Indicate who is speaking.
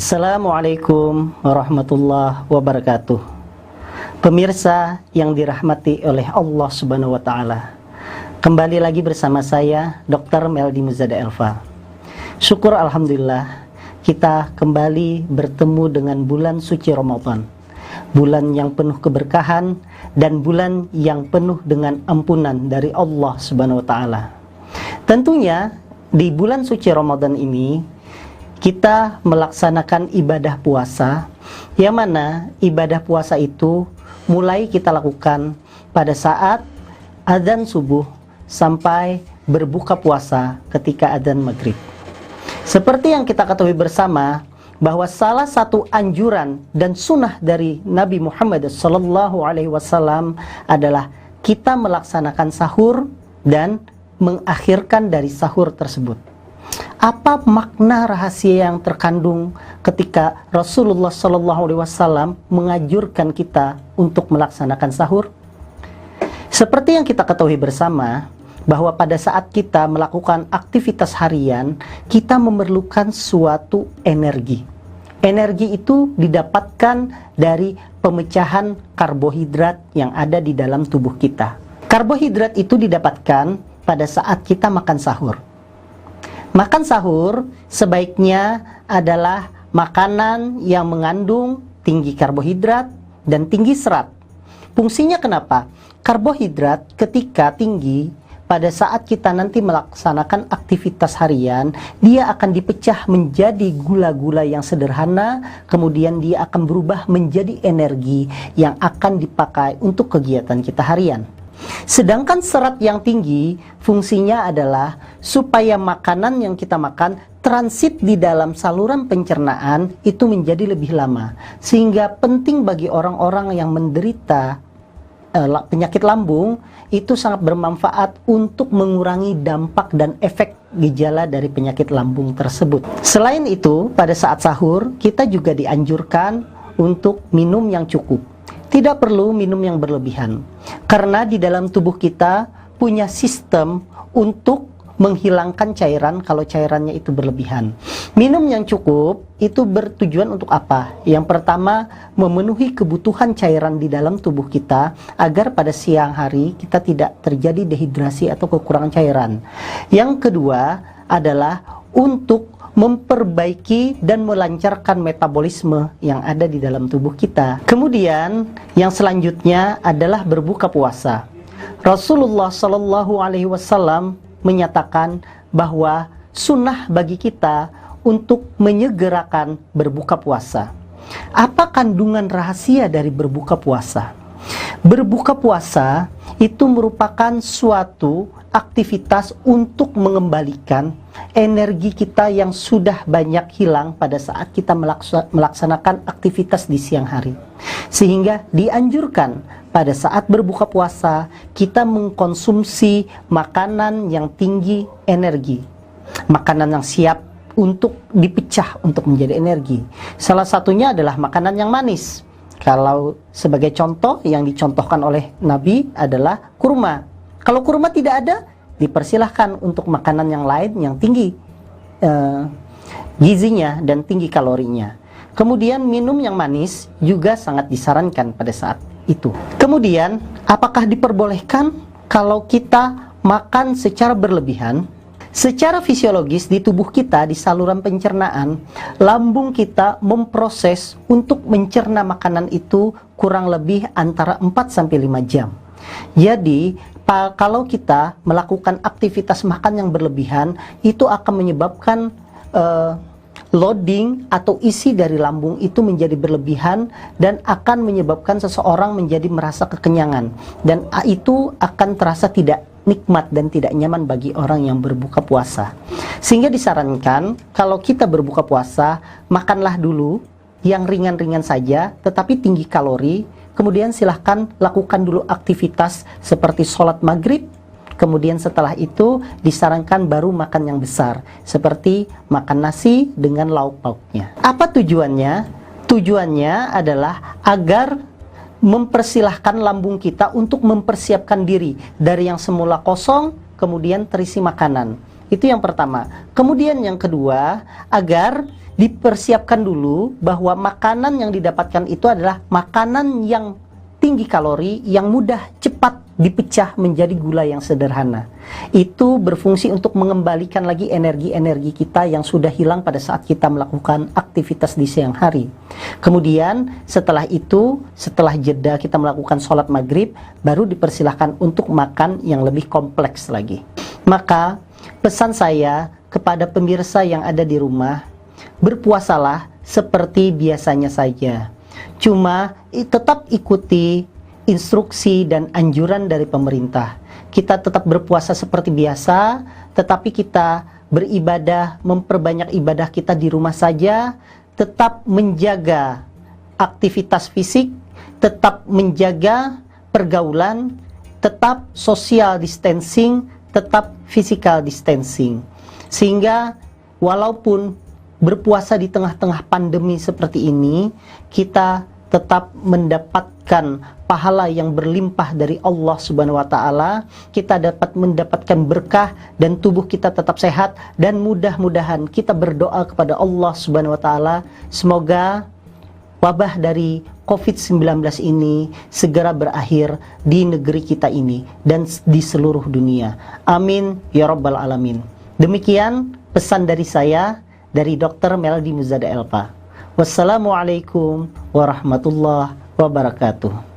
Speaker 1: Assalamualaikum warahmatullahi wabarakatuh. Pemirsa yang dirahmati oleh Allah Subhanahu wa taala. Kembali lagi bersama saya Dr. Meldi Muzada Elva. Syukur alhamdulillah kita kembali bertemu dengan bulan suci Ramadan. Bulan yang penuh keberkahan dan bulan yang penuh dengan ampunan dari Allah Subhanahu wa taala. Tentunya di bulan suci Ramadan ini kita melaksanakan ibadah puasa, yang mana ibadah puasa itu mulai kita lakukan pada saat adzan subuh sampai berbuka puasa ketika adzan maghrib. Seperti yang kita ketahui bersama, bahwa salah satu anjuran dan sunnah dari Nabi Muhammad SAW adalah kita melaksanakan sahur dan mengakhirkan dari sahur tersebut. Apa makna rahasia yang terkandung ketika Rasulullah SAW menganjurkan kita untuk melaksanakan sahur? Seperti yang kita ketahui bersama, bahwa pada saat kita melakukan aktivitas harian, kita memerlukan suatu energi. Energi itu didapatkan dari pemecahan karbohidrat yang ada di dalam tubuh kita. Karbohidrat itu didapatkan pada saat kita makan sahur. Makan sahur sebaiknya adalah makanan yang mengandung tinggi karbohidrat dan tinggi serat. Fungsinya kenapa? Karbohidrat ketika tinggi, pada saat kita nanti melaksanakan aktivitas harian, dia akan dipecah menjadi gula-gula yang sederhana, kemudian dia akan berubah menjadi energi yang akan dipakai untuk kegiatan kita harian. Sedangkan serat yang tinggi fungsinya adalah supaya makanan yang kita makan transit di dalam saluran pencernaan itu menjadi lebih lama, sehingga penting bagi orang-orang yang menderita penyakit lambung itu sangat bermanfaat untuk mengurangi dampak dan efek gejala dari penyakit lambung tersebut. Selain itu, pada saat sahur kita juga dianjurkan untuk minum yang cukup. Tidak perlu minum yang berlebihan, karena di dalam tubuh kita punya sistem untuk menghilangkan cairan kalau cairannya itu berlebihan. Minum yang cukup itu bertujuan untuk apa? Yang pertama, memenuhi kebutuhan cairan di dalam tubuh kita agar pada siang hari kita tidak terjadi dehidrasi atau kekurangan cairan. Yang kedua adalah untuk memperbaiki dan melancarkan metabolisme yang ada di dalam tubuh kita. Kemudian yang selanjutnya adalah berbuka puasa. Rasulullah SAW menyatakan bahwa sunnah bagi kita untuk menyegerakan berbuka puasa. Apa kandungan rahasia dari berbuka puasa? Berbuka puasa itu merupakan suatu aktivitas untuk mengembalikan energi kita yang sudah banyak hilang pada saat kita melaksanakan aktivitas di siang hari. Sehingga dianjurkan pada saat berbuka puasa kita mengkonsumsi makanan yang tinggi energi, makanan yang siap untuk dipecah untuk menjadi energi. Salah satunya adalah makanan yang manis. Kalau sebagai contoh yang dicontohkan oleh Nabi adalah kurma. Kalau kurma tidak ada, dipersilahkan untuk makanan yang lain yang tinggi gizinya dan tinggi kalorinya. Kemudian minum yang manis juga sangat disarankan pada saat itu. Kemudian, apakah diperbolehkan kalau kita makan secara berlebihan? Secara fisiologis di tubuh kita, di saluran pencernaan, lambung kita memproses untuk mencerna makanan itu kurang lebih antara 4-5 jam. Jadi, kalau kita melakukan aktivitas makan yang berlebihan, itu akan menyebabkan loading atau isi dari lambung itu menjadi berlebihan dan akan menyebabkan seseorang menjadi merasa kekenyangan. Dan itu akan terasa tidak nikmat dan tidak nyaman bagi orang yang berbuka puasa. Sehingga disarankan kalau kita berbuka puasa, makanlah dulu yang ringan-ringan saja tetapi tinggi kalori. Kemudian silahkan lakukan dulu aktivitas seperti sholat maghrib. Kemudian setelah itu disarankan baru makan yang besar, seperti makan nasi dengan lauk-pauknya. Apa tujuannya? Tujuannya adalah agar mempersilahkan lambung kita untuk mempersiapkan diri dari yang semula kosong kemudian terisi makanan. Itu yang pertama. Kemudian yang kedua, agar dipersiapkan dulu bahwa makanan yang didapatkan itu adalah makanan yang tinggi kalori, yang mudah cepat dipecah menjadi gula yang sederhana. Itu berfungsi untuk mengembalikan lagi energi-energi kita yang sudah hilang pada saat kita melakukan aktivitas di siang hari. Kemudian setelah itu, setelah jeda kita melakukan sholat maghrib, baru dipersilahkan untuk makan yang lebih kompleks lagi. Maka pesan saya kepada pemirsa yang ada di rumah, berpuasalah seperti biasanya saja. Cuma tetap ikuti instruksi dan anjuran dari pemerintah. Kita tetap berpuasa seperti biasa, tetapi kita beribadah, memperbanyak ibadah kita di rumah saja, tetap menjaga aktivitas fisik, tetap menjaga pergaulan, tetap social distancing, tetap physical distancing. Sehingga walaupun berpuasa di tengah-tengah pandemi seperti ini, kita tetap mendapatkan pahala yang berlimpah dari Allah Subhanahu wa taala, kita dapat mendapatkan berkah dan tubuh kita tetap sehat, dan mudah-mudahan kita berdoa kepada Allah Subhanahu wa taala semoga wabah dari COVID-19 ini segera berakhir di negeri kita ini dan di seluruh dunia. Amin ya rabbal alamin. Demikian pesan dari saya, dari Dr. Meldi Muzada Elva. Wassalamualaikum warahmatullahi wabarakatuh.